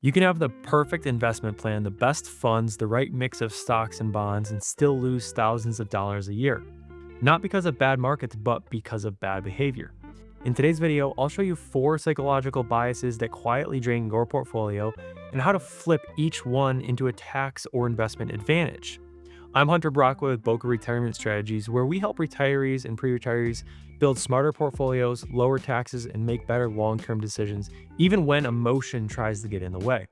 You can have the perfect investment plan, the best funds, the right mix of stocks and bonds, and still lose thousands of dollars a year. Not because of bad markets, but because of bad behavior. In today's video, I'll show you 4 psychological biases that quietly drain your portfolio and how to flip each one into a tax or investment advantage. I'm Hunter Brockway with Boca Retirement Strategies, where we help retirees and pre-retirees build smarter portfolios, lower taxes, and make better long-term decisions, even when emotion tries to get in the way.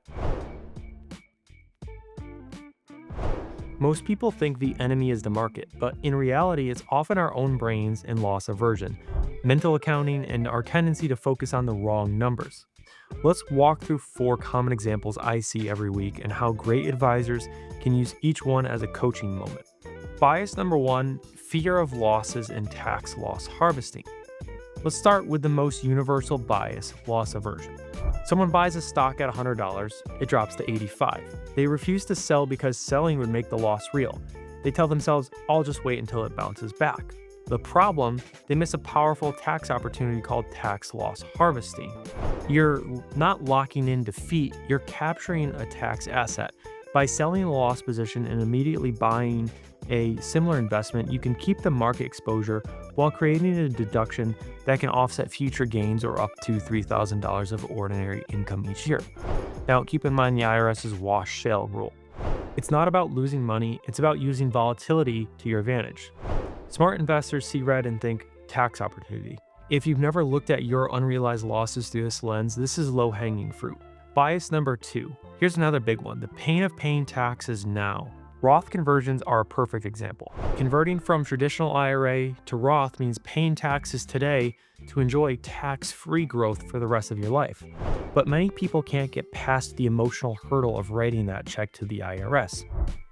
Most people think the enemy is the market, but in reality, it's often our own brains and loss aversion, mental accounting, and our tendency to focus on the wrong numbers. Let's walk through 4 common examples I see every week and how great advisors can use each one as a coaching moment. Bias number 1, fear of losses and tax loss harvesting. Let's start with the most universal bias, loss aversion. Someone buys a stock at $100, it drops to $85. They refuse to sell because selling would make the loss real. They tell themselves, I'll just wait until it bounces back. The problem, they miss a powerful tax opportunity called tax loss harvesting. You're not locking in defeat, you're capturing a tax asset. By selling a loss position and immediately buying a similar investment, you can keep the market exposure while creating a deduction that can offset future gains or up to $3,000 of ordinary income each year. Now, keep in mind the IRS's wash sale rule. It's not about losing money, it's about using volatility to your advantage. Smart investors see red and think tax opportunity. If you've never looked at your unrealized losses through this lens, this is low-hanging fruit. Bias number 2. Here's another big one, the pain of paying taxes now. Roth conversions are a perfect example. Converting from traditional IRA to Roth means paying taxes today to enjoy tax-free growth for the rest of your life. But many people can't get past the emotional hurdle of writing that check to the IRS.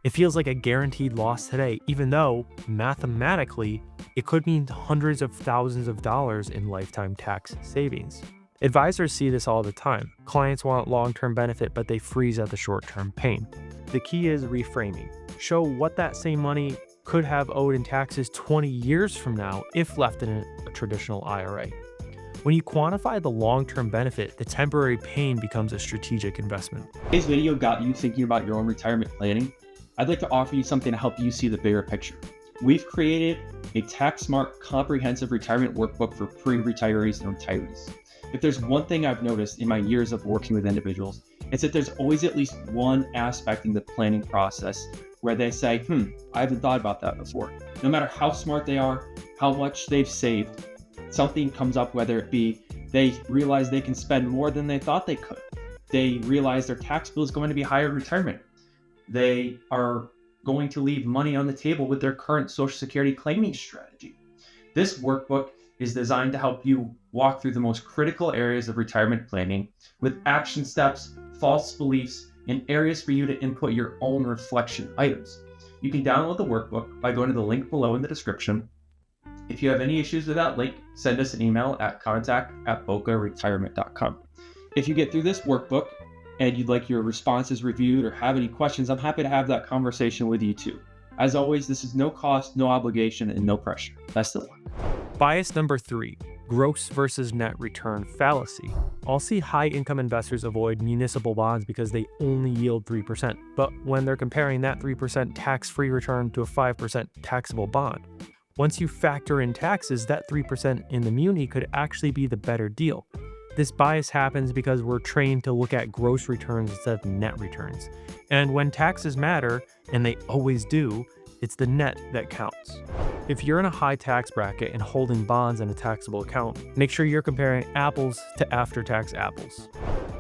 It feels like a guaranteed loss today, even though, mathematically, it could mean hundreds of thousands of dollars in lifetime tax savings. Advisors see this all the time. Clients want long-term benefit, but they freeze at the short-term pain. The key is reframing. Show what that same money could have owed in taxes 20 years from now if left in a traditional IRA. When you quantify the long-term benefit, the temporary pain becomes a strategic investment. Today's video got you thinking about your own retirement planning. I'd like to offer you something to help you see the bigger picture. We've created a tax-smart, comprehensive retirement workbook for pre-retirees and retirees. If there's one thing I've noticed in my years of working with individuals, it's that there's always at least one aspect in the planning process where they say, I haven't thought about that before. No matter how smart they are, how much they've saved, something comes up, whether it be they realize they can spend more than they thought they could. They realize their tax bill is going to be higher in retirement. They are going to leave money on the table with their current Social Security claiming strategy. This workbook is designed to help you walk through the most critical areas of retirement planning with action steps, false beliefs, and areas for you to input your own reflection items. You can download the workbook by going to the link below in the description. If you have any issues with that link, send us an email at contact@bocaretirement.com. If you get through this workbook and you'd like your responses reviewed or have any questions, I'm happy to have that conversation with you too. As always, this is no cost, no obligation, and no pressure. Best of luck. Bias number 3, gross versus net return fallacy. I'll see high-income investors avoid municipal bonds because they only yield 3%, but when they're comparing that 3% tax-free return to a 5% taxable bond, once you factor in taxes, that 3% in the muni could actually be the better deal. This bias happens because we're trained to look at gross returns instead of net returns. And when taxes matter, and they always do, it's the net that counts. If you're in a high tax bracket and holding bonds in a taxable account, make sure you're comparing apples to after-tax apples.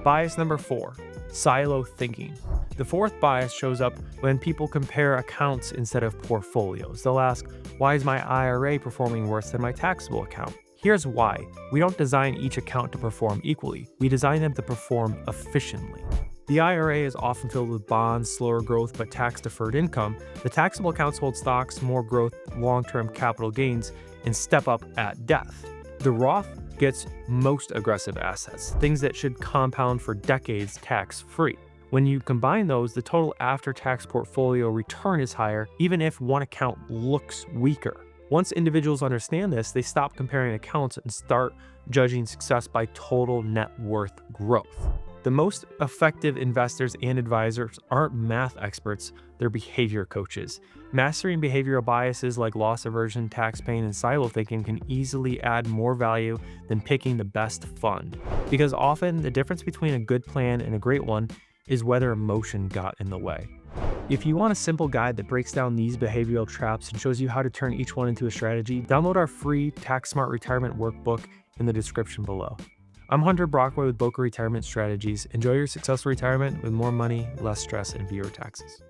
Bias number 4, silo thinking. The 4th bias shows up when people compare accounts instead of portfolios. They'll ask, why is my IRA performing worse than my taxable account? Here's why. We don't design each account to perform equally. We design them to perform efficiently. The IRA is often filled with bonds, slower growth, but tax-deferred income. The taxable accounts hold stocks, more growth, long-term capital gains, and step up at death. The Roth gets most aggressive assets, things that should compound for decades tax-free. When you combine those, the total after-tax portfolio return is higher, even if one account looks weaker. Once individuals understand this, they stop comparing accounts and start judging success by total net worth growth. The most effective investors and advisors aren't math experts, they're behavior coaches. Mastering behavioral biases like loss aversion, tax pain, and silo thinking can easily add more value than picking the best fund. Because often the difference between a good plan and a great one is whether emotion got in the way. If you want a simple guide that breaks down these behavioral traps and shows you how to turn each one into a strategy, download our free Tax Smart Retirement Workbook in the description below. I'm Hunter Brockway with Boca Retirement Strategies. Enjoy your successful retirement with more money, less stress, and fewer taxes.